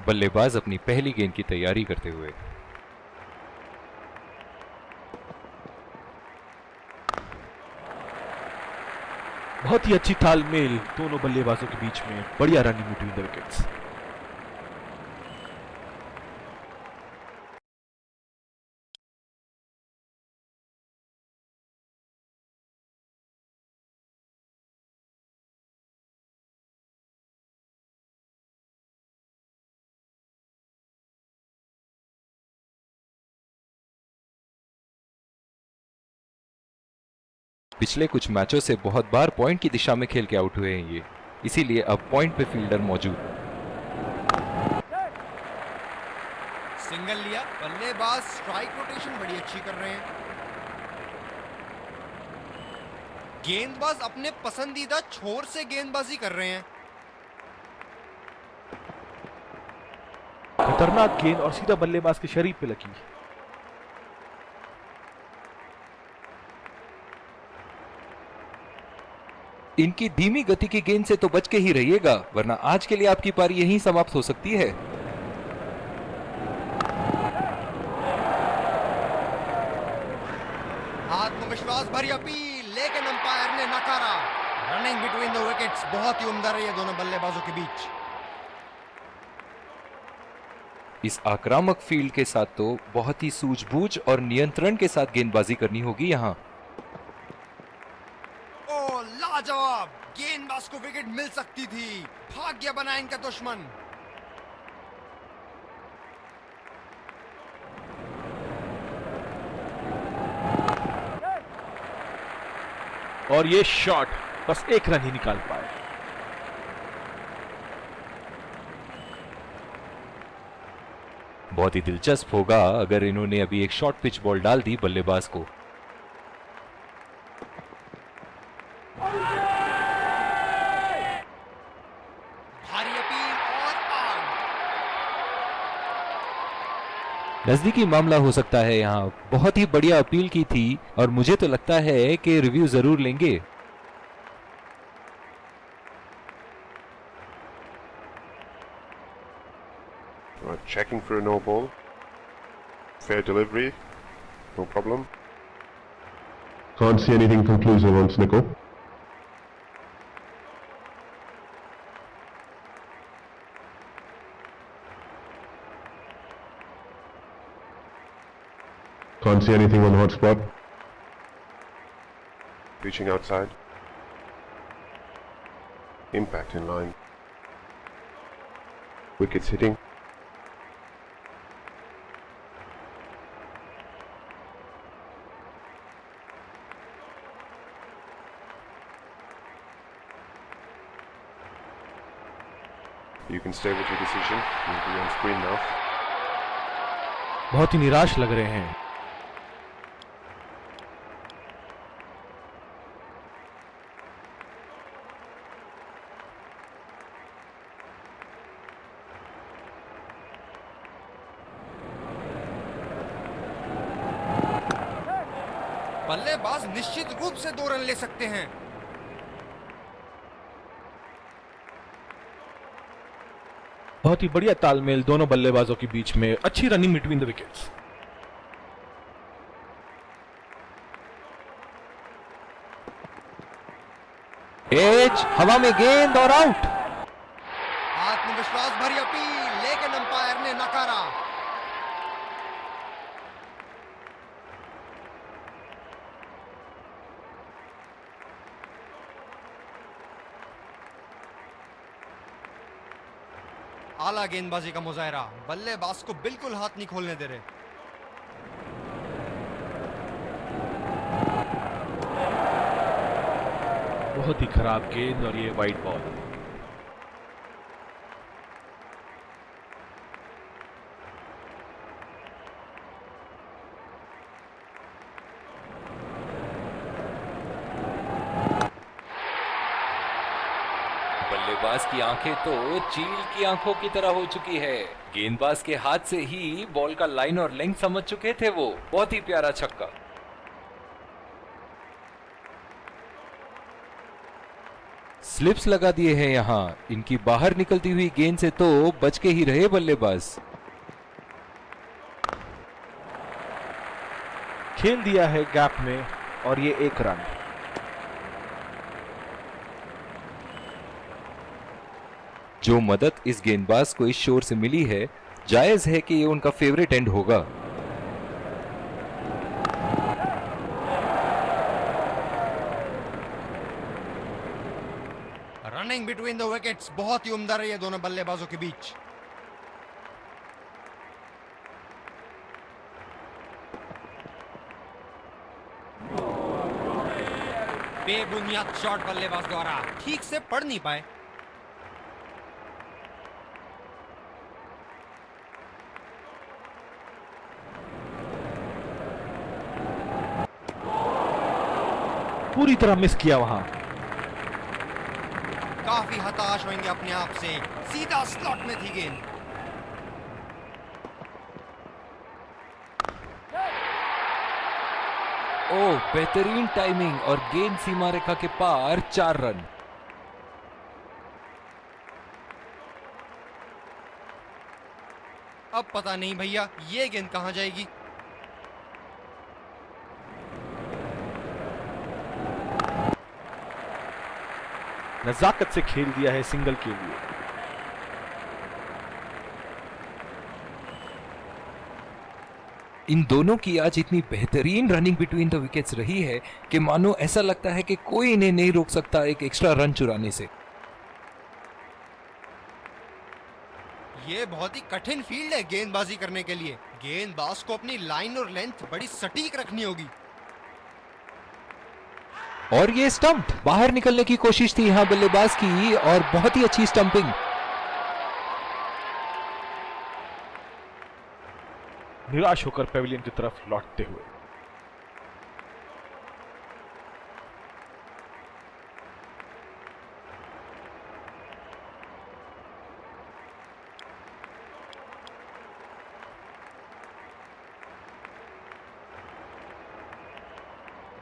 बल्लेबाज अपनी पहली गेंद की तैयारी करते हुए। बहुत ही अच्छी तालमेल दोनों बल्लेबाजों के बीच में, बढ़िया रनिंग बिटवीन द विकेट्स। पिछले कुछ मैचों से बहुत बार पॉइंट की दिशा में खेल के आउट हुए हैं ये, इसीलिए अब पॉइंट पे फील्डर मौजूद। सिंगल लिया, बल्लेबाज स्ट्राइक रोटेशन बड़ी अच्छी कर रहे हैं। गेंदबाज अपने पसंदीदा छोर से गेंदबाजी कर रहे हैं। खतरनाक गेंद और सीधा बल्लेबाज के शरीर पे लगी। इनकी धीमी गति की गेंद से तो बच के ही रहिएगा, वरना आज के लिए आपकी पारी यहीं समाप्त हो सकती है। आत्मविश्वास भरी अपील, लेकिन अंपायर ने नकारा। रनिंग बिटवीन द विकेट्स बहुत ही उम्दा रही है दोनों बल्लेबाजों के बीच। इस आक्रामक फील्ड के साथ तो बहुत ही सूझबूझ और नियंत्रण के साथ गेंदबाजी करनी होगी यहां। ओ लाजवाब, गेंदबाज को विकेट मिल सकती थी, भाग्य बना इनका दुश्मन। और ये शॉट बस एक रन ही निकाल पाए। बहुत ही दिलचस्प होगा अगर इन्होंने अभी एक शॉर्ट पिच बॉल डाल दी बल्लेबाज को। भारी अपील और आउट। नजदीकी मामला हो सकता है यहाँ। बहुत ही बढ़िया अपील की थी और मुझे तो लगता है कि रिव्यू जरूर लेंगे। Checking for a no ball. Fair delivery, no problem. Can't see anything conclusive on Snicko. Can't see anything on hot spot. Reaching outside. Impact in line. Wickets hitting. You can stay with your decision. You'll be on screen now. बहुत ही निराश लग रहे हैं। बल्लेबाज निश्चित रूप से 2 run ले सकते हैं। बहुत ही बढ़िया तालमेल दोनों बल्लेबाजों के बीच में, अच्छी running between the wickets. Edge, हवा में गेंद और आउट। आत्मविश्वास भरी अपील, लेकिन अंपायर ने नकारा। आला गेंदबाजी का मुजाहरा, बल्लेबाज को बिल्कुल हाथ नहीं खोलने दे रहे। बहुत ही खराब गेंद और ये वाइड बॉल। बल्लेबाज की आंखें तो चील की आंखों की तरह हो चुकी है। गेंदबाज के हाथ से ही बॉल का लाइन और लेंथ समझ चुके थे वो। बहुत ही प्यारा छक्का। स्लिप्स लगा दिए हैं यहाँ। इनकी बाहर निकलती हुई गेंद से तो बच के ही रहे बल्लेबाज। खेल दिया है गैप में और ये 1 रन। जो मदद इस गेंदबाज को इस शोर से मिली है, जायज है कि ये उनका फेवरेट एंड होगा। रनिंग बिटवीन द विकेट्स बहुत ही उम्दा रही है दोनों बल्लेबाजों के बीच। बेबुनियाद शॉट बल्लेबाज द्वारा ठीक से पढ़ नहीं पाए। पूरी तरह मिस किया वहां। काफी हताश होंगे अपने आप से, सीधा स्लॉट में थी गेंद। ओह, बेहतरीन टाइमिंग और गेंद सीमा रेखा के पार 4 रन। अब पता नहीं भैया ये गेंद कहां जाएगी। नजाकत से खेल दिया है सिंगल के लिए। इन दोनों की आज इतनी बेहतरीन रनिंग बिटवीन द विकेट्स रही है कि मानो ऐसा लगता है कि कोई इन्हें नहीं रोक सकता एक एक्स्ट्रा रन चुराने से। ये बहुत ही कठिन फील्ड है गेंदबाजी करने के लिए। गेंदबाज को अपनी लाइन और लेंथ बड़ी सटीक रखनी होगी। और ये स्टंप, बाहर निकलने की कोशिश थी यहां बल्लेबाज की और बहुत ही अच्छी स्टंपिंग। निराश होकर पेविलियन की तरफ लौटते हुए।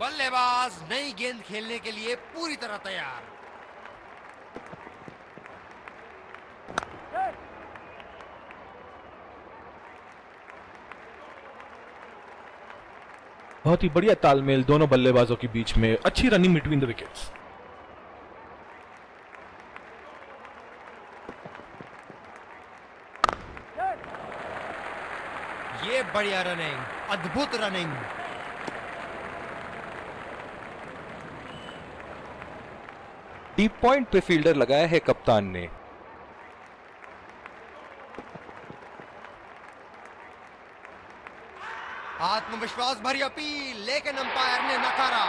बल्लेबाज नई गेंद खेलने के लिए पूरी तरह तैयार। बहुत ही बढ़िया तालमेल दोनों बल्लेबाजों के बीच में। अच्छी रनिंग बिटवीन द विकेट्स। ये बढ़िया रनिंग, अद्भुत रनिंग। डीप पॉइंट पे फील्डर लगाया है कप्तान ने। आत्मविश्वास भरी अपील, लेकिन अंपायर ने नकारा।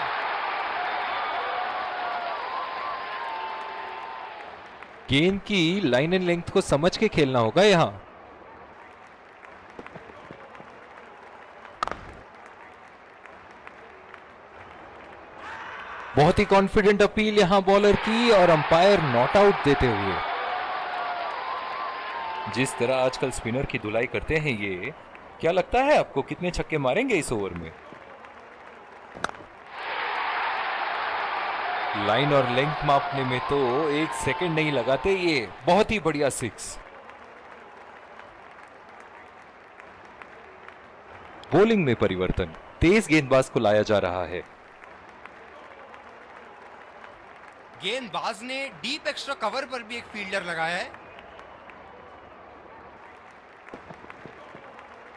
गेंद की लाइन एंड लेंथ को समझ के खेलना होगा यहां। बहुत ही कॉन्फिडेंट अपील यहां बॉलर की और अंपायर नॉट आउट देते हुए। जिस तरह आजकल स्पिनर की धुलाई करते हैं ये, क्या लगता है आपको कितने छक्के मारेंगे इस ओवर में? लाइन और लेंथ मापने में तो 1 सेकंड नहीं लगाते ये। बहुत ही बढ़िया 6। बॉलिंग में परिवर्तन, तेज गेंदबाज को लाया जा रहा है। गेंदबाज ने डीप एक्स्ट्रा कवर पर भी एक फील्डर लगाया है।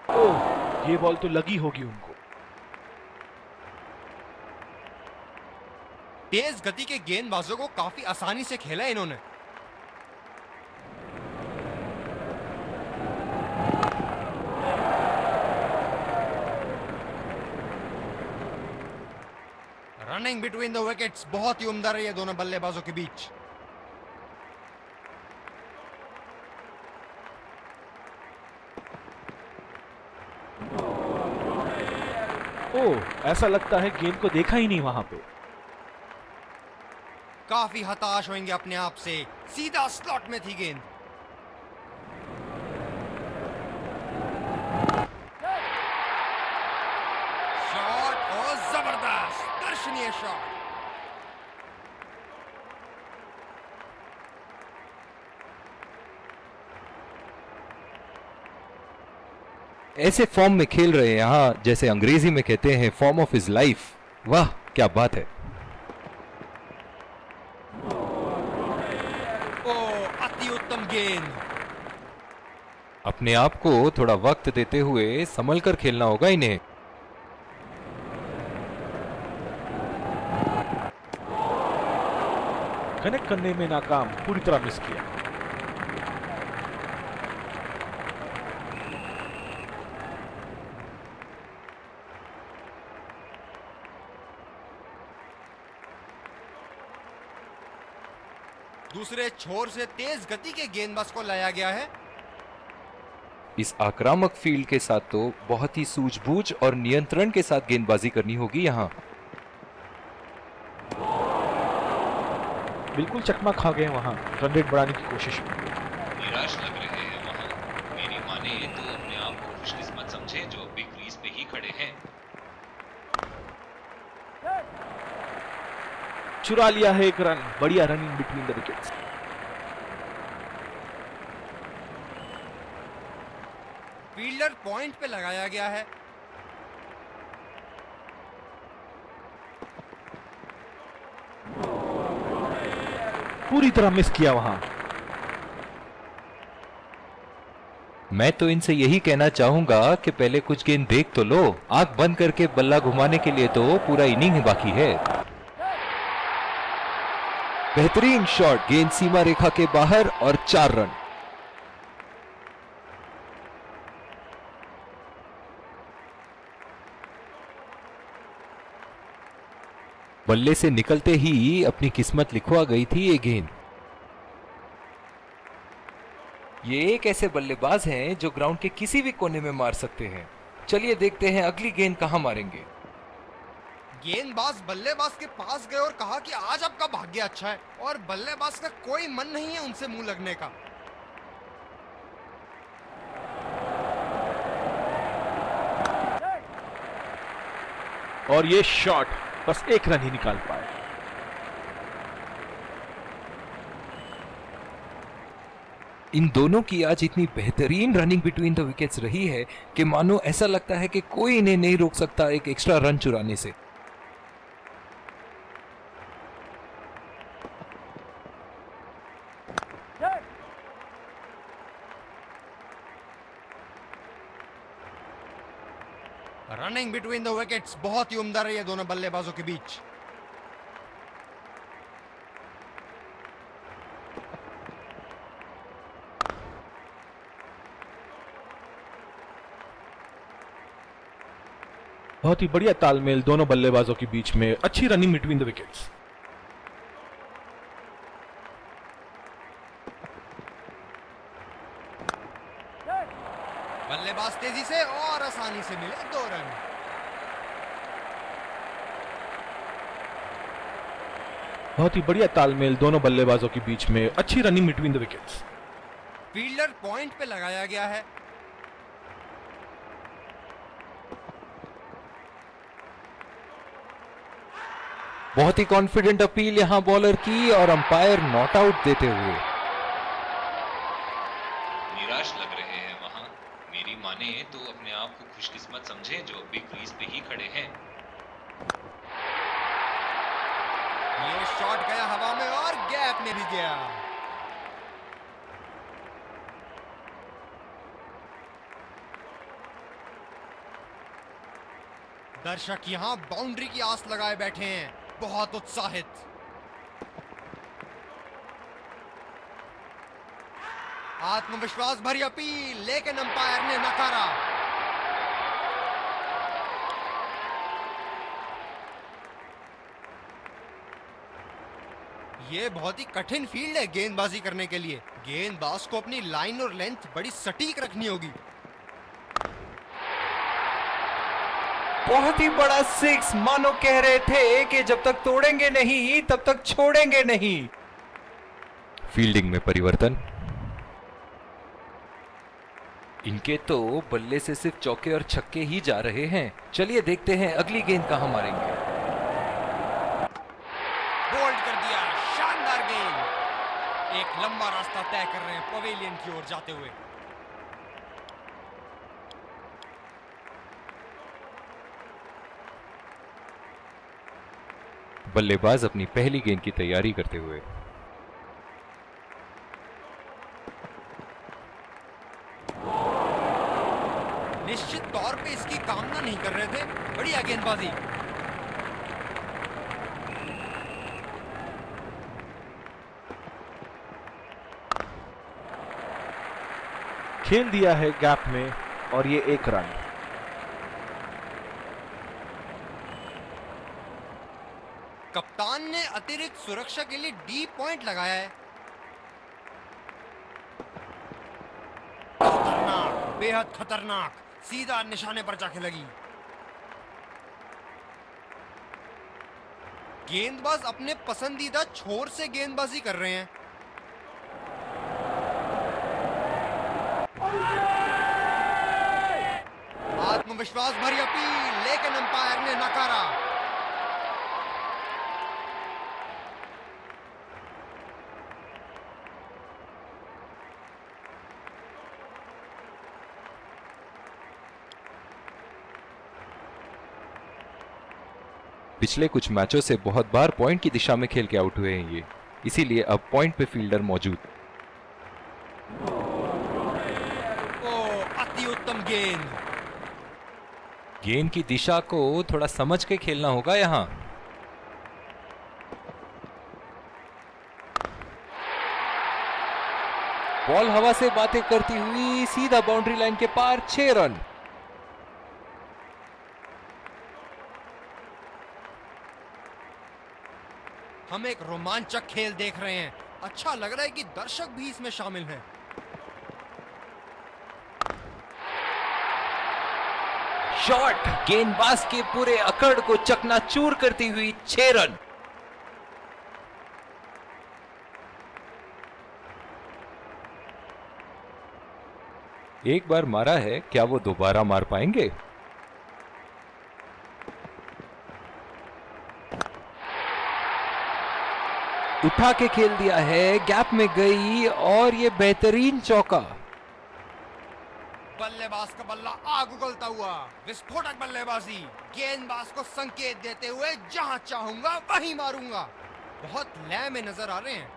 ओह, ये बॉल तो लगी होगी उनको। तेज गति के गेंदबाजों को काफी आसानी से खेला इन्होंने। रनिंग बिटवीन द विकेट्स बहुत ही उम्दा रही है दोनों बल्लेबाजों के बीच। ओह, ऐसा लगता है गेंद को देखा ही नहीं वहां पे। काफी हताश होंगे अपने आप से, सीधा स्लॉट में थी गेंद। शॉट और जबरदस्त दर्शनीय शॉट। ऐसे फॉर्म में खेल रहे हैं यहाँ, जैसे अंग्रेजी में कहते हैं फॉर्म ऑफ हिज लाइफ। वाह क्या बात है। ओ अति उत्तम गेंद। अपने आप को थोड़ा वक्त देते हुए संभल कर खेलना होगा इन्हें। कनेक्ट करने में नाकाम, पूरी तरह मिस किया। दूसरे छोर से तेज गति के गेंदबाज को लाया गया है। इस आक्रामक फील्ड के साथ तो बहुत ही सूझबूझ और नियंत्रण के साथ गेंदबाजी करनी होगी यहाँ। बिल्कुल चकमा खा गए वहां रन रेट बढ़ाने की कोशिश में। निराश लग रहे हैं वहां। मेरी माने तो अपने आप को खुशकिस्मत समझे जो बिग क्रीज पे ही खड़े हैं। चुरा लिया है एक रन, बढ़िया run in between the wickets. Fielder point पे लगाया गया है। पूरी तरह मिस किया वहां। मैं तो इनसे यही कहना चाहूंगा कि पहले कुछ गेंद देख तो लो। आंख बंद करके बल्ला घुमाने के लिए तो पूरा इनिंग ही बाकी है। बेहतरीन शॉट, गेंद सीमा रेखा के बाहर और 4 रन। बल्ले से निकलते ही अपनी किस्मत लिखवा गई थी ये गेंद। ये एक ऐसे बल्लेबाज हैं जो ग्राउंड के किसी भी कोने में मार सकते हैं। चलिए देखते हैं अगली गेंद कहां मारेंगे। गेंदबाज बल्लेबाज के पास गए और कहा कि आज आपका भाग्य अच्छा है, और बल्लेबाज का कोई मन नहीं है उनसे मुंह लगने का। और ये शॉट बस एक रन ही निकाल पाए। इन दोनों की आज इतनी बेहतरीन रनिंग बिटवीन द विकेट्स रही है कि मानो ऐसा लगता है कि कोई इन्हें नहीं रोक सकता एक एक्स्ट्रा रन चुराने से। रनिंग बिटवीन द विकेट्स बहुत ही उम्दा रही है दोनों बल्लेबाजों के बीच। बहुत ही बढ़िया तालमेल दोनों बल्लेबाजों के बीच में, अच्छी रनिंग बिटवीन द विकेट्स। बल्लेबाज तेजी से और आसानी से मिले 2 रन। बहुत ही बढ़िया तालमेल दोनों बल्लेबाजों के बीच में, अच्छी running between the wickets. Fielder point पे लगाया गया है। बहुत ही कॉन्फिडेंट अपील यहां बॉलर की और अंपायर नॉट आउट देते हुए। निराश लग रहे हैं वहां। मेरी माने तो अपने आप को खुशकिस्मत समझे जो बिग क्रीज पे ही खड़े हैं। ये शॉट गया हवा में और गैप में भी गया। दर्शक यहां बाउंड्री की आस लगाए बैठे हैं, बहुत उत्साहित। आत्मविश्वास भरी अपील, लेकिन अंपायर ने नकारा। ये बहुत ही कठिन फील्ड है गेंदबाजी करने के लिए। गेंदबाज को अपनी लाइन और लेंथ बड़ी सटीक रखनी होगी। बहुत ही बड़ा 6, मानो कह रहे थे कि जब तक तोड़ेंगे नहीं तब तक छोड़ेंगे नहीं। फील्डिंग में परिवर्तन। इनके तो बल्ले से सिर्फ चौके और छक्के ही जा रहे हैं। चलिए देखते हैं अगली गेंद कहां मारेंगे। बोल्ड कर दिया, शानदार गेंद। एक लंबा रास्ता तय कर रहे हैं पवेलियन की ओर जाते हुए। बल्लेबाज अपनी पहली गेंद की तैयारी करते हुए। निश्चित तौर पे इसकी कामना नहीं कर रहे थे। बढ़िया गेंदबाजी। खेल दिया है गैप में और ये 1 रन। कप्तान ने अतिरिक्त सुरक्षा के लिए डी पॉइंट लगाया है। खतरनाक, बेहद खतरनाक, सीधा निशाने पर जाके लगी। गेंदबाज अपने पसंदीदा छोर से गेंदबाजी कर रहे हैं। आत्मविश्वास भरी अपील, लेकिन अंपायर ने नकारा। पिछले कुछ मैचों से बहुत बार पॉइंट की दिशा में खेल के आउट हुए हैं ये, इसीलिए अब पॉइंट पे फील्डर मौजूद। ओ, अति उत्तम गेंद। गेंद की दिशा को थोड़ा समझ के खेलना होगा यहां। बॉल हवा से बातें करती हुई सीधा बाउंड्री लाइन के पार, 6 रन। हम एक रोमांचक खेल देख रहे हैं। अच्छा लग रहा है कि दर्शक भी इसमें शामिल हैं। शॉट गेंदबाज के पूरे अकड़ को चकनाचूर करती हुई 6 रन। एक बार मारा है, क्या वो दोबारा मार पाएंगे? उठा के खेल दिया है, गैप में गई और ये बेहतरीन चौका। बल्लेबाज का बल्ला आग उगलता हुआ, विस्फोटक बल्लेबाजी। गेंदबाज को संकेत देते हुए जहां चाहूंगा वहीं मारूंगा। बहुत लय में नजर आ रहे हैं।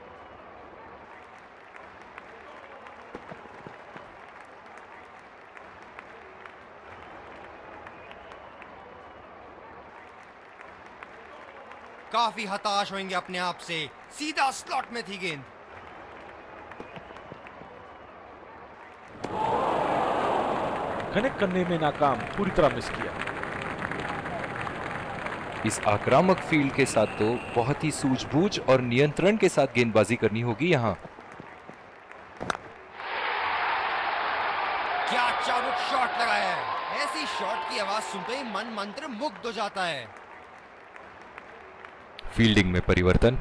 काफी हताश होंगे अपने आप से। सीधा स्लॉट में थी गेंद। कनेक्ट करने में नाकाम, पूरी तरह मिस किया। इस आक्रामक फील्ड के साथ तो बहुत ही सूझबूझ और नियंत्रण के साथ गेंदबाजी करनी होगी यहां। क्या चाबुक शॉट लगाया है। ऐसी शॉट की आवाज सुनते ही मन मंत्र मुग्ध हो जाता है। फील्डिंग में परिवर्तन।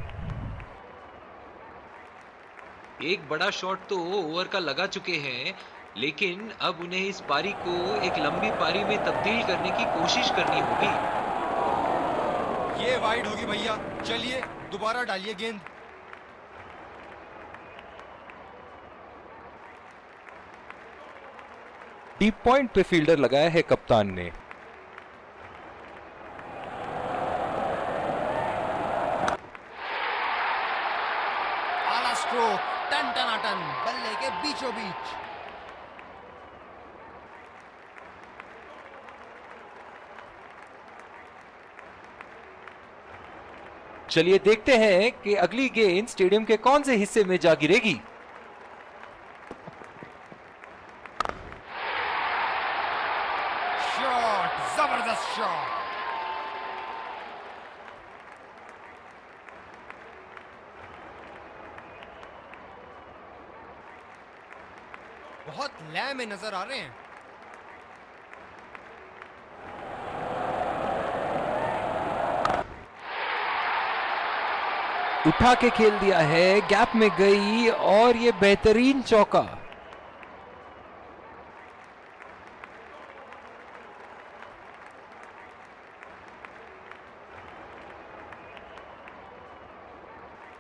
एक बड़ा शॉट तो ओवर का लगा चुके हैं, लेकिन अब उन्हें इस पारी को एक लंबी पारी में तब्दील करने की कोशिश करनी होगी। ये वाइड होगी भैया। चलिए दोबारा डालिए गेंद। डीप पॉइंट पे फील्डर लगाया है कप्तान ने। आला स्ट्रोक, टन टनाटन, बल्ले के बीचों बीच। चलिए देखते हैं कि अगली गेंद स्टेडियम के कौन से हिस्से में जा गिरेगी। शॉट, जबरदस्त शॉट। बहुत लय में नजर आ रहे हैं। उठा के खेल दिया है, गैप में गई और ये बेहतरीन चौका।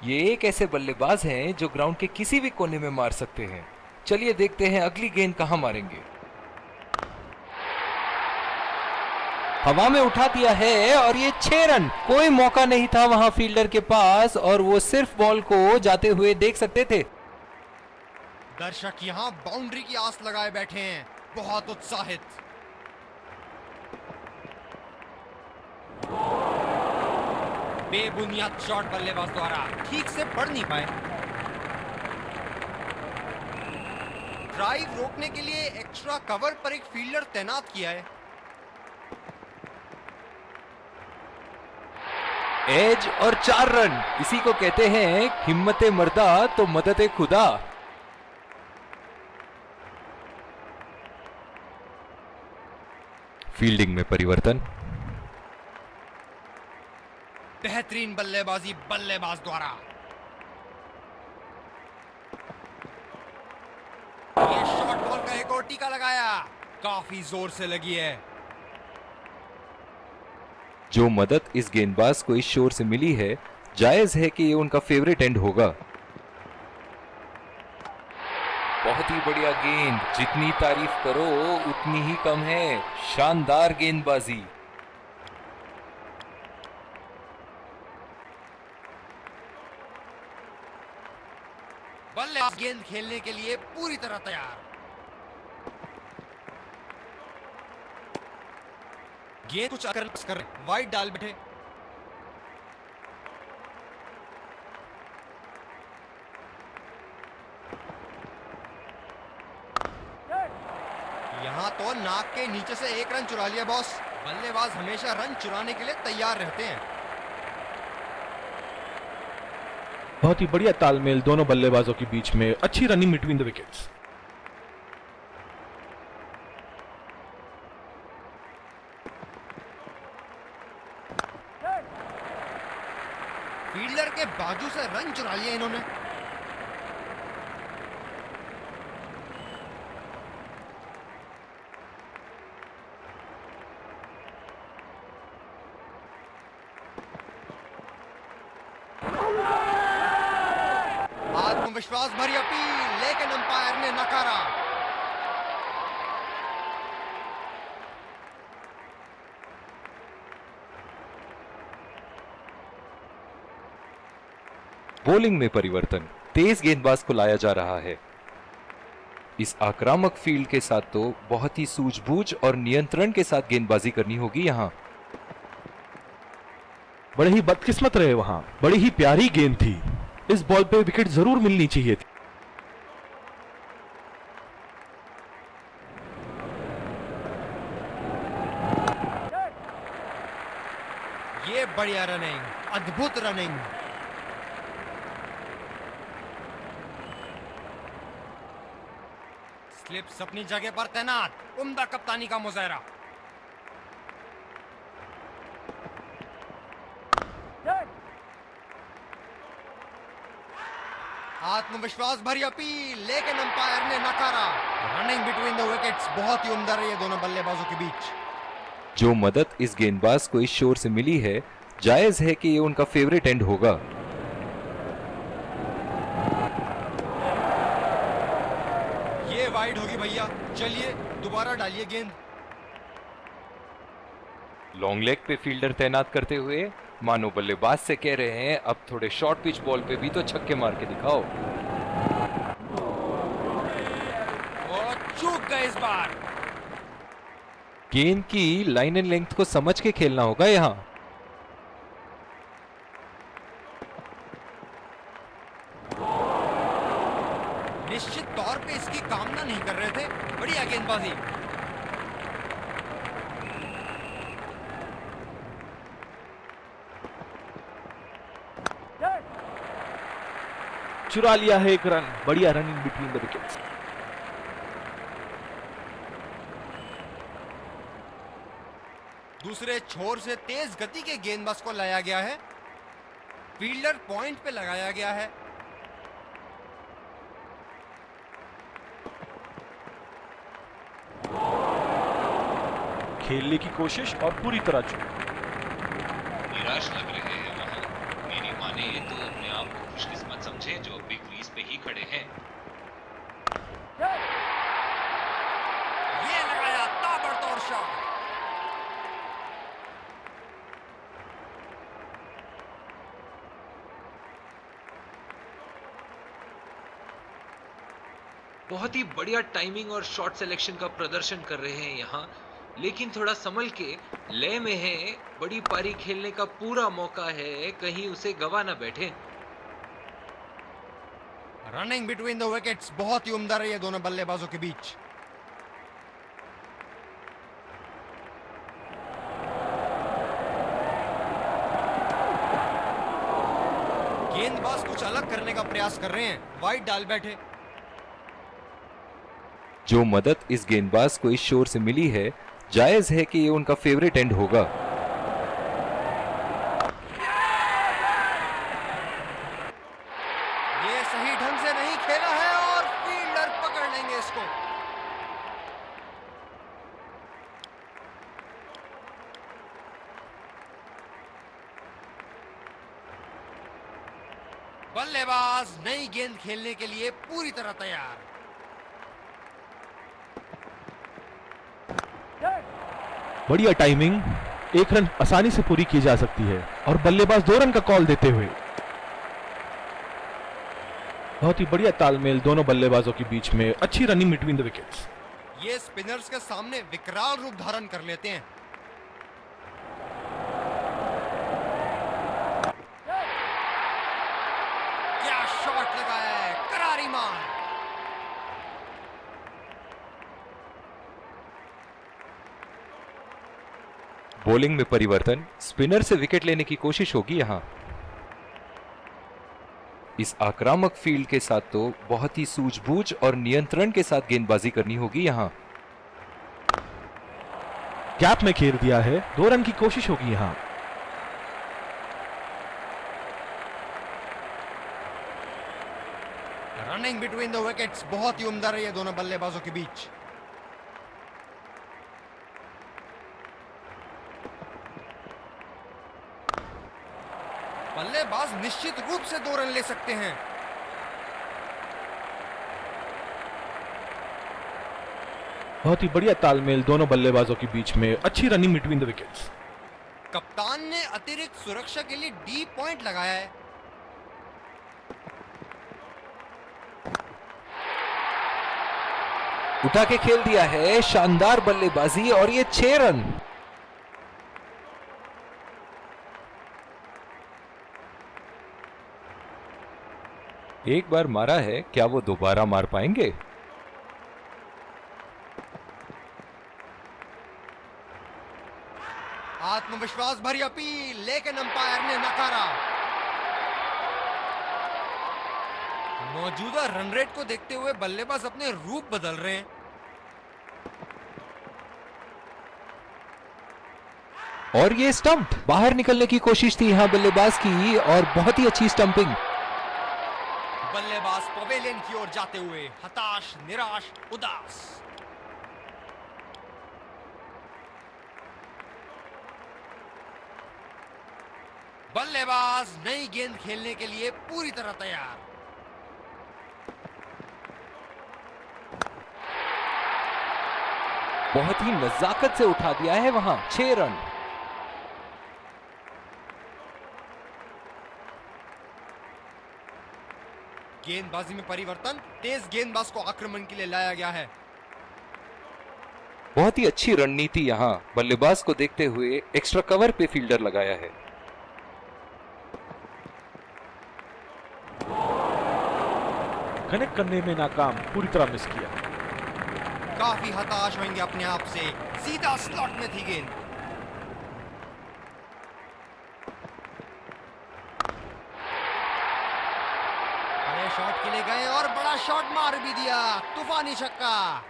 ये एक ऐसे बल्लेबाज हैं जो ग्राउंड के किसी भी कोने में मार सकते हैं। चलिए देखते हैं अगली गेंद कहां मारेंगे। हवा में उठा दिया है और ये 6 रन। कोई मौका नहीं था वहां फील्डर के पास और वो सिर्फ बॉल को जाते हुए देख सकते थे। दर्शक यहाँ बाउंड्री की आस लगाए बैठे हैं, बहुत उत्साहित। बेबुनियाद शॉट बल्लेबाज द्वारा, ठीक से पढ़ नहीं पाए। ड्राइव रोकने के लिए एक्स्ट्रा कवर पर एक फील्डर तैनात किया है। एज और 4 रन, इसी को कहते हैं हिम्मते मर्दा तो मदद खुदा। फील्डिंग में परिवर्तन। बेहतरीन बल्लेबाजी बल्लेबाज द्वारा। ये शॉर्ट बॉल का एक और टीका लगाया, काफी जोर से लगी है। जो मदद इस गेंदबाज को इस शोर से मिली है, जायज है कि ये उनका फेवरेट एंड होगा। बहुत ही बढ़िया गेंद, जितनी तारीफ करो उतनी ही कम है। शानदार गेंदबाजी। बल्लेबाज गेंद खेलने के लिए पूरी तरह तैयार। गेंद कुछ कर वाइड डाल बैठे। यहां तो नाक के नीचे से 1 रन चुरा लिया बॉस। बल्लेबाज हमेशा रन चुराने के लिए तैयार रहते हैं। बहुत ही बढ़िया तालमेल दोनों बल्लेबाजों के बीच में, अच्छी running between the wickets. Fielder के बाजू से रन चुरा लिया इन्होंने। आत्मविश्वास भरी अपील, लेकिन अंपायर ने नकारा। बॉलिंग में परिवर्तन, तेज गेंदबाज को लाया जा रहा है। इस आक्रामक फील्ड के साथ तो बहुत ही सूझबूझ और नियंत्रण के साथ गेंदबाजी करनी होगी यहां। बड़े ही बदकिस्मत रहे वहां, बड़ी ही प्यारी गेंद थी। इस बॉल पे विकेट जरूर मिलनी चाहिए थी। ये बढ़िया रनिंग, अद्भुत रनिंग। स्लिप्स अपनी जगह पर तैनात, उम्दा कप्तानी का मुजाहरा। आत्मविश्वास भरी अपील, लेकिन अंपायर ने नकारा। रनिंग बिटवीन द विकेट्स बहुत ही उम्दा रही है दोनों बल्लेबाजों के बीच। जो मदद इस गेंदबाज को इस शोर से मिली है, जायज है कि ये उनका फेवरेट एंड होगा। ये वाइड होगी भैया, चलिए दोबारा डालिए गेंद। लॉन्ग लेग पे फील्डर तैनात करते हुए मानो बल्लेबाज से कह रहे हैं, अब थोड़े शॉर्ट पिच बॉल पे भी तो छक्के मार के दिखाओ। और चूक गए इस बार। गेंद की लाइन एंड लेंथ को समझ के खेलना होगा यहां। निश्चित तौर पे इसकी कामना नहीं कर रहे थे। बढ़िया गेंदबाजी। चुरा लिया है 1 रन, बढ़िया रनिंग बिटवीन द विकेट्स। दूसरे छोर से तेज गति के गेंदबाज को लाया गया है। फील्डर पॉइंट पे लगाया गया है। खेलने की कोशिश और पूरी तरह चूक। निराश लग रहे हैं वहां। मेरी माने तो अपने आप को खुशकिस्मत समझे जो अभी क्रीज पे ही खड़े हैं। ये लगाया ताबड़तोड़ शॉट। बहुत ही बढ़िया टाइमिंग और शॉट सिलेक्शन का प्रदर्शन कर रहे हैं यहाँ, लेकिन थोड़ा संभल के, लय में है, बड़ी पारी खेलने का पूरा मौका है, कहीं उसे गवा ना बैठे। रनिंग बिटवीन द विकेट्स बहुत ही उम्दा रही है दोनों बल्लेबाजों के बीच। गेंदबाज कुछ अलग करने का प्रयास कर रहे हैं, वाइड डाल बैठे। जो मदद इस गेंदबाज को इस शोर से मिली है, जायज है कि ये उनका फेवरेट एंड होगा। ये सही ढंग से नहीं खेला है और फील्डर पकड़ लेंगे इसको। बल्लेबाज नई गेंद खेलने के लिए पूरी तरह तैयार। बढ़िया टाइमिंग, 1 रन आसानी से पूरी की जा सकती है और बल्लेबाज 2 रन का कॉल देते हुए। बहुत ही बढ़िया तालमेल दोनों बल्लेबाजों के बीच में, अच्छी रनिंग बिटवीन द विकेट्स। ये स्पिनर्स के सामने विकराल रूप धारण कर लेते हैं। क्या शॉट लगाया है, करारी मार। बॉलिंग में परिवर्तन, स्पिनर से विकेट लेने की कोशिश होगी यहां। इस आक्रामक फील्ड के साथ तो बहुत ही सूझबूझ और नियंत्रण के साथ गेंदबाजी करनी होगी यहां। गैप में घेर दिया है, 2 रन की कोशिश होगी यहां। रनिंग बिटवीन द विकेट्स बहुत ही उम्दा रही है दोनों बल्लेबाजों के बीच। बल्लेबाज निश्चित रूप से 2 रन ले सकते हैं। बहुत ही बढ़िया तालमेल दोनों बल्लेबाजों के बीच में, अच्छी रनिंग बिटवीन द विकेट्स। कप्तान ने अतिरिक्त सुरक्षा के लिए डी पॉइंट लगाया है। उठा के खेल दिया है, शानदार बल्लेबाजी और ये 6 रन। एक बार मारा है, क्या वो दोबारा मार पाएंगे? आत्मविश्वास भरी अपील, लेकिन अंपायर ने नकारा। मौजूदा रन रेट को देखते हुए बल्लेबाज अपने रूप बदल रहे हैं। और ये स्टंप, बाहर निकलने की कोशिश थी यहां बल्लेबाज की और बहुत ही अच्छी स्टंपिंग। बल्लेबाज पवेलियन की ओर जाते हुए हताश, निराश, उदास। बल्लेबाज नई गेंद खेलने के लिए पूरी तरह तैयार। बहुत ही नजाकत से उठा दिया है वहां, 6 रन। गेंदबाजी में परिवर्तन, तेज गेंदबाज को आक्रमण के लिए लाया गया है। बहुत ही अच्छी रणनीति यहां, बल्लेबाज को देखते हुए एक्स्ट्रा कवर पे फील्डर लगाया है। कनेक्ट करने में नाकाम, पूरी तरह मिस किया। काफी हताश होंगे अपने आप से, सीधा स्लॉट में थी गेंद। बड़े शॉट के लिए गए और बड़ा शॉट मार भी दिया, तूफानी छक्का।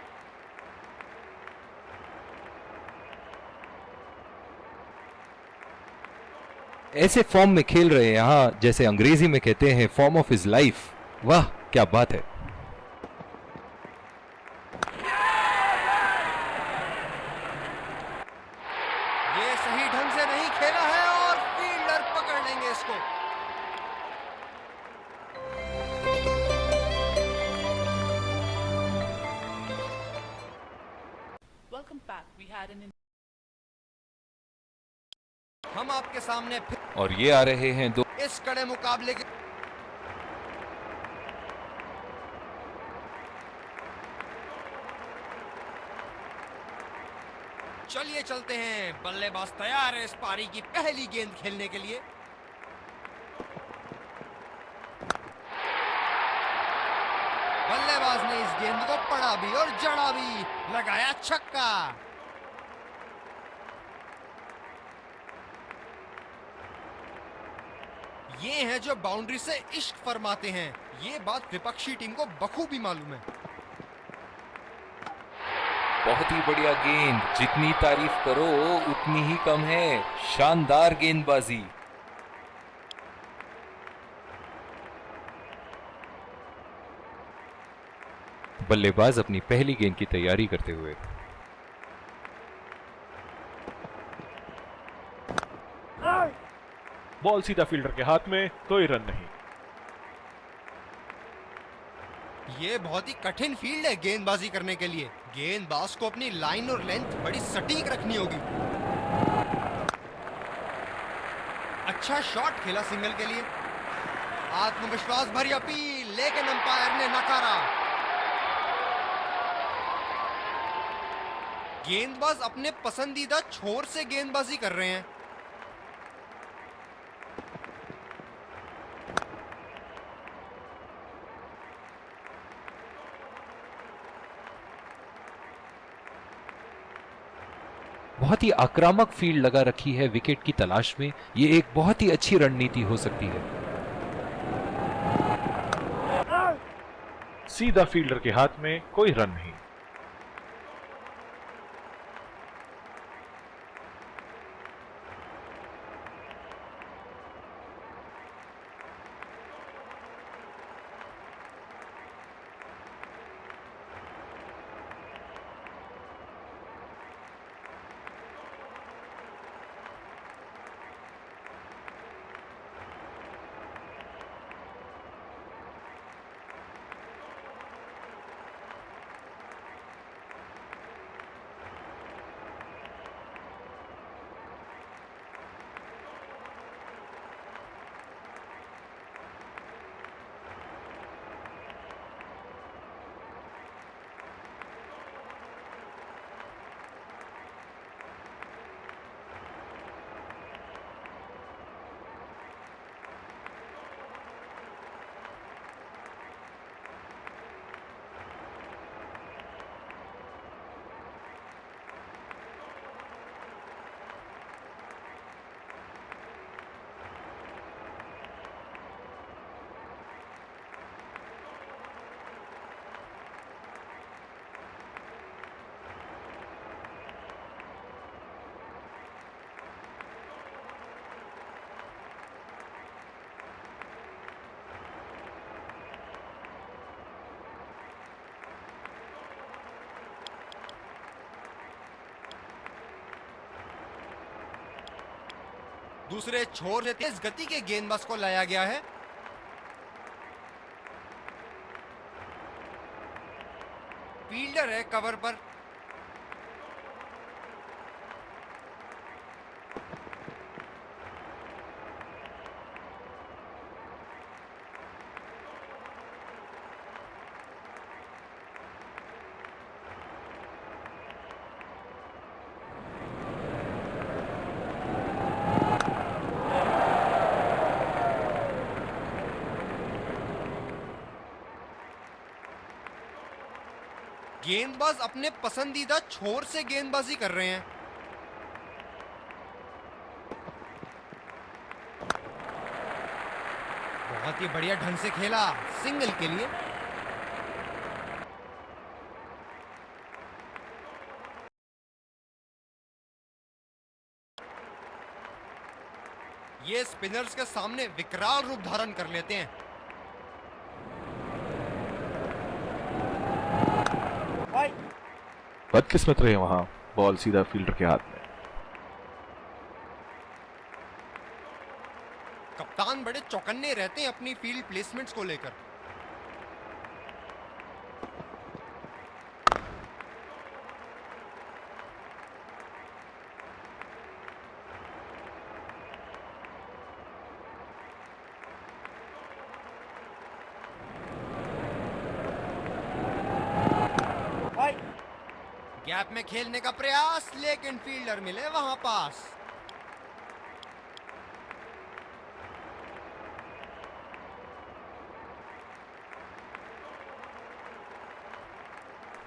ऐसे फॉर्म में खेल रहे हैं यहां, जैसे अंग्रेजी में कहते हैं फॉर्म ऑफ हिज लाइफ। वाह क्या बात है। ये सही ढंग से नहीं खेला है और फील्डर पकड़ लेंगे इसको। Welcome back. We had an हम आपके सामने फिर और ये आ रहे हैं दो इस कड़े मुकाबले के चलिए चलते हैं, बल्लेबाज तैयार है इस पारी की पहली गेंद खेलने के लिए। बल्लेबाज ने इस गेंद को पड़ा भी और जड़ा भी, लगाया छक्का। ये हैं जो बाउंड्री से इश्क फरमाते हैं, ये बात विपक्षी टीम को बखूबी मालूम है। बहुत ही बढ़िया गेंद, जितनी तारीफ करो उतनी ही कम है। शानदार गेंदबाजी। बल्लेबाज अपनी पहली गेंद की तैयारी करते हुए। बॉल सीधा फील्डर के हाथ में, कोई रन नहीं। ये बहुत ही कठिन फील्ड है गेंदबाजी करने के लिए। गेंदबाज को अपनी लाइन और लेंथ बड़ी सटीक रखनी होगी। अच्छा शॉट खेला सिंगल के लिए। आत्मविश्वास भरी अपील, लेकिन अंपायर ने नकारा। गेंदबाज अपने पसंदीदा छोर से गेंदबाजी कर रहे हैं। बहुत ही आक्रामक फील्ड लगा रखी है विकेट की तलाश में। ये एक बहुत ही अच्छी रणनीति हो सकती है। सीधा फील्डर के हाथ में, कोई रन नहीं। दूसरे छोर से तेज गति के गेंदबाज को लाया गया है। फील्डर है कवर पर। गेंदबाज अपने पसंदीदा छोर से गेंदबाजी कर रहे हैं। बहुत ही बढ़िया ढंग से खेला, सिंगल के लिए। ये स्पिनर्स के सामने विकराल रूप धारण कर लेते हैं। बदकिस्मत रहे वहां, बॉल सीधा फील्डर के हाथ में। कप्तान बड़े चौकन्ने रहते हैं अपनी फील्ड प्लेसमेंट्स को लेकर। गैप में खेलने का प्रयास, लेकिन फील्डर मिले वहां पास।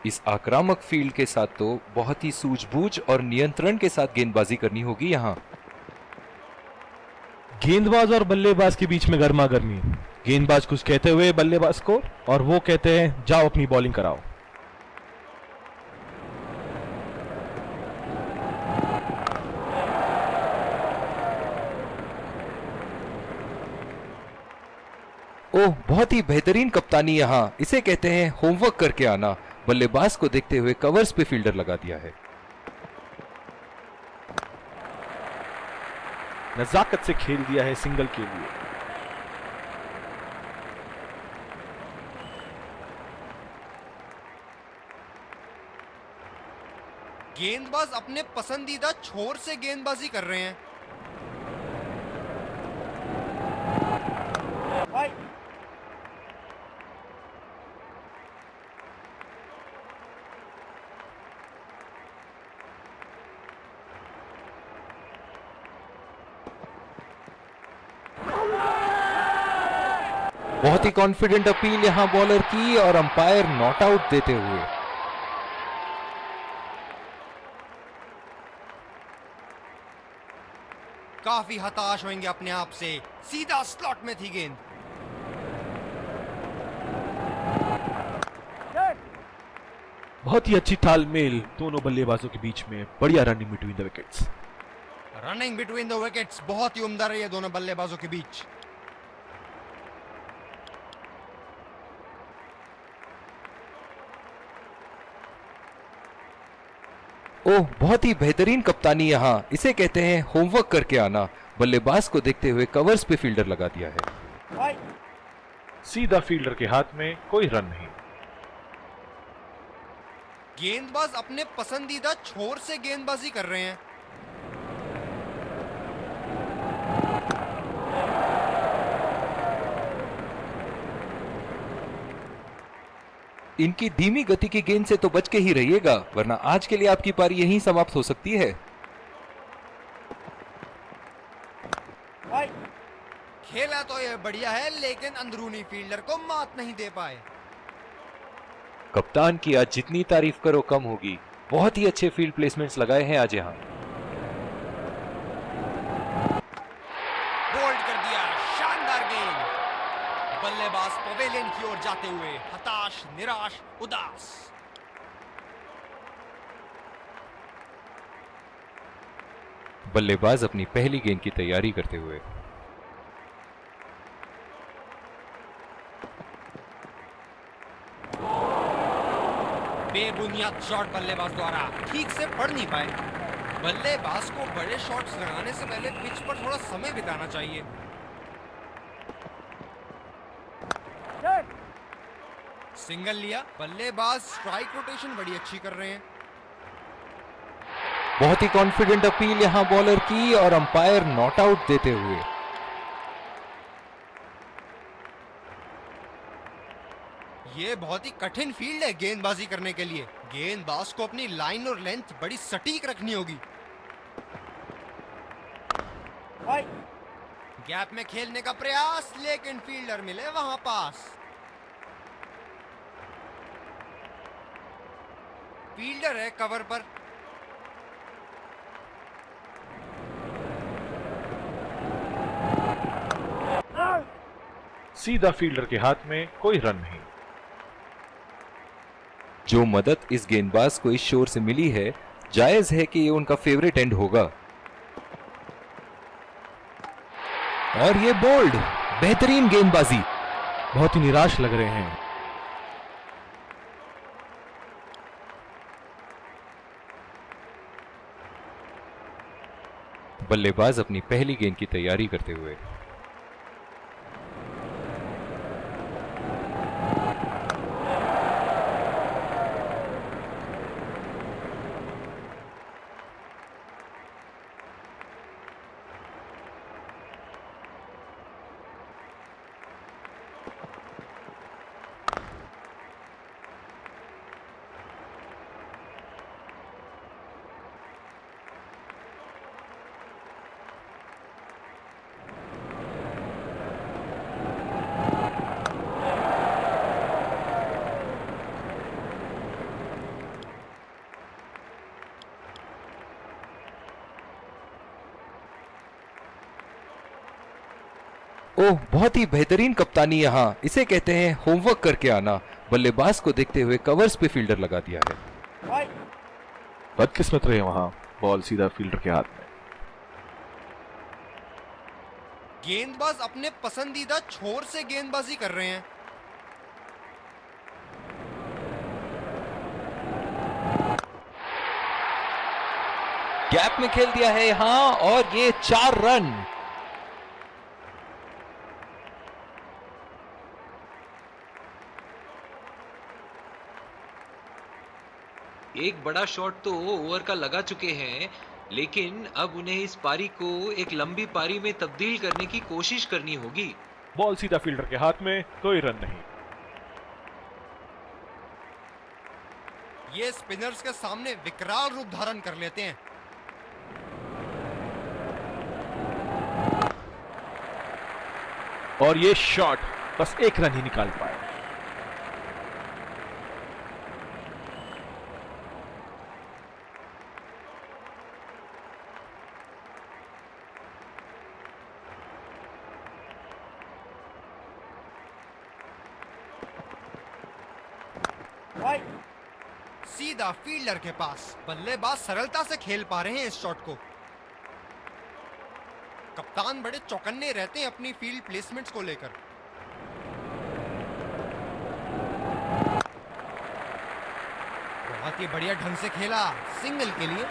इस आक्रामक फील्ड के साथ तो बहुत ही सूझबूझ और नियंत्रण के साथ गेंदबाजी करनी होगी यहां। गेंदबाज और बल्लेबाज के बीच में गर्मा गर्मी। गेंदबाज कुछ कहते हुए बल्लेबाज को, और वो कहते हैं जाओ अपनी बॉलिंग कराओ। ओह, बहुत ही बेहतरीन कप्तानी यहां। इसे कहते हैं होमवर्क करके आना। बल्लेबाज को देखते हुए कवर्स पे फील्डर लगा दिया है। नजाकत से खेल दिया है सिंगल के लिए। गेंदबाज अपने पसंदीदा छोर से गेंदबाजी कर रहे हैं। बहुत ही कॉन्फिडेंट अपील यहां बॉलर की और अंपायर नॉट आउट देते हुए। काफी हताश होंगे अपने आप से। सीधा स्लॉट में थी गेंद। बहुत ही अच्छी तालमेल दोनों बल्लेबाजों के बीच में। बढ़िया running between the wickets. Running between the wickets बहुत ही उम्दा रही है दोनों बल्लेबाजों के बीच। ओह, बहुत ही बेहतरीन कप्तानी यहां। इसे कहते हैं होमवर्क करके आना। बल्लेबाज को देखते हुए कवर्स पे फील्डर लगा दिया है। सीधा फील्डर के हाथ में, कोई रन नहीं। गेंदबाज अपने पसंदीदा छोर से गेंदबाजी कर रहे हैं। इनकी धीमी गति की गेंद से तो बच के ही रहिएगा, वरना आज के लिए आपकी पारी यहीं समाप्त हो सकती है। खेला तो यह बढ़िया है, लेकिन अंदरूनी फील्डर को मात नहीं दे पाए। कप्तान की आज जितनी तारीफ करो कम होगी। बहुत ही अच्छे फील्ड प्लेसमेंट्स लगाए हैं आज यहां। बोल्ड कर दिया, शानदार गेंद। बल्लेबाज पवेलियन की ओर जाते हुए हताश, निराश, उदास। बल्लेबाज अपनी पहली गेंद की तैयारी करते हुए। बेबुनियाद शॉट बल्लेबाज द्वारा ठीक से पढ़ नहीं पाए। बल्लेबाज को बड़े शॉट्स लगाने से पहले पिच पर थोड़ा समय बिताना चाहिए। सिंगल लिया। बल्लेबाज स्ट्राइक रोटेशन बड़ी अच्छी कर रहे हैं। बहुत ही कॉन्फिडेंट अपील यहां बॉलर की और अंपायर नॉट आउट देते हुए। ये बहुत ही कठिन फील्ड है गेंदबाजी करने के लिए। गेंदबाज को अपनी लाइन और लेंथ बड़ी सटीक रखनी होगी। गैप में खेलने का प्रयास, लेकिन फील्डर मिले वहां पास। फील्डर है कवर पर। सीधा फील्डर के हाथ में, कोई रन नहीं। जो मदद इस गेंदबाज को इस शोर से मिली है, जायज है कि ये उनका फेवरेट एंड होगा। और ये बोल्ड, बेहतरीन गेंदबाजी। बहुत ही निराश लग रहे हैं। बल्लेबाज अपनी पहली गेंद की तैयारी करते हुए। ओह, बहुत ही बेहतरीन कप्तानी यहाँ, इसे कहते हैं होमवर्क करके आना। बल्लेबाज को देखते हुए कवर्स पे फील्डर लगा दिया है। बदकिस्मत रहे वहां, बॉल सीधा फील्डर के हाथ में। गेंदबाज अपने पसंदीदा छोर से गेंदबाजी कर रहे हैं। गैप में खेल दिया है यहाँ और ये 4 रन। एक बड़ा शॉट तो ओवर का लगा चुके हैं, लेकिन अब उन्हें इस पारी को एक लंबी पारी में तब्दील करने की कोशिश करनी होगी। बॉल सीधा फील्डर के हाथ में, कोई रन नहीं। ये स्पिनर्स के सामने विकराल रूप धारण कर लेते हैं। और ये शॉट बस एक रन ही निकाल पाए। सीधा फील्डर के पास। बल्लेबाज सरलता से खेल पा रहे हैं इस शॉट को। कप्तान बड़े चौकन्ने रहते हैं अपनी फील्ड प्लेसमेंट्स को लेकर। बहुत ही बढ़िया ढंग से खेला, सिंगल के लिए।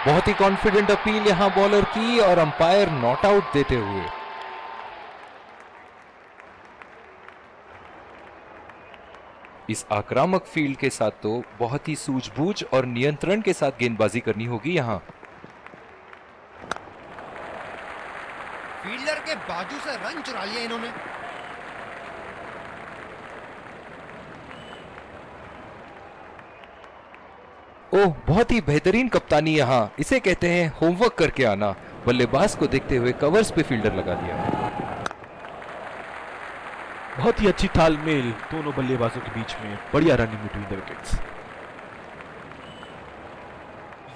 बहुत ही कॉन्फिडेंट अपील यहाँ बॉलर की और अंपायर नॉट आउट देते हुए। इस आक्रामक फील्ड के साथ तो बहुत ही सूझबूझ और नियंत्रण के साथ गेंदबाजी करनी होगी यहाँ। फील्डर के बाजू से रन चुरा लिया इन्होंने। ओह, बहुत ही बेहतरीन कप्तानी यहाँ, इसे कहते हैं होमवर्क करके आना। बल्लेबाज को देखते हुए कवर्स पे फील्डर लगा दिया है। बहुत ही अच्छी तालमेल दोनों बल्लेबाजों के बीच में, बढ़िया रनिंग बिटवीन द विकेट्स।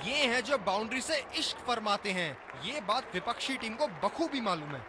ये हैं जो बाउंड्री से इश्क फरमाते हैं। ये बात विपक्षी टीम को बखूबी मालूम है।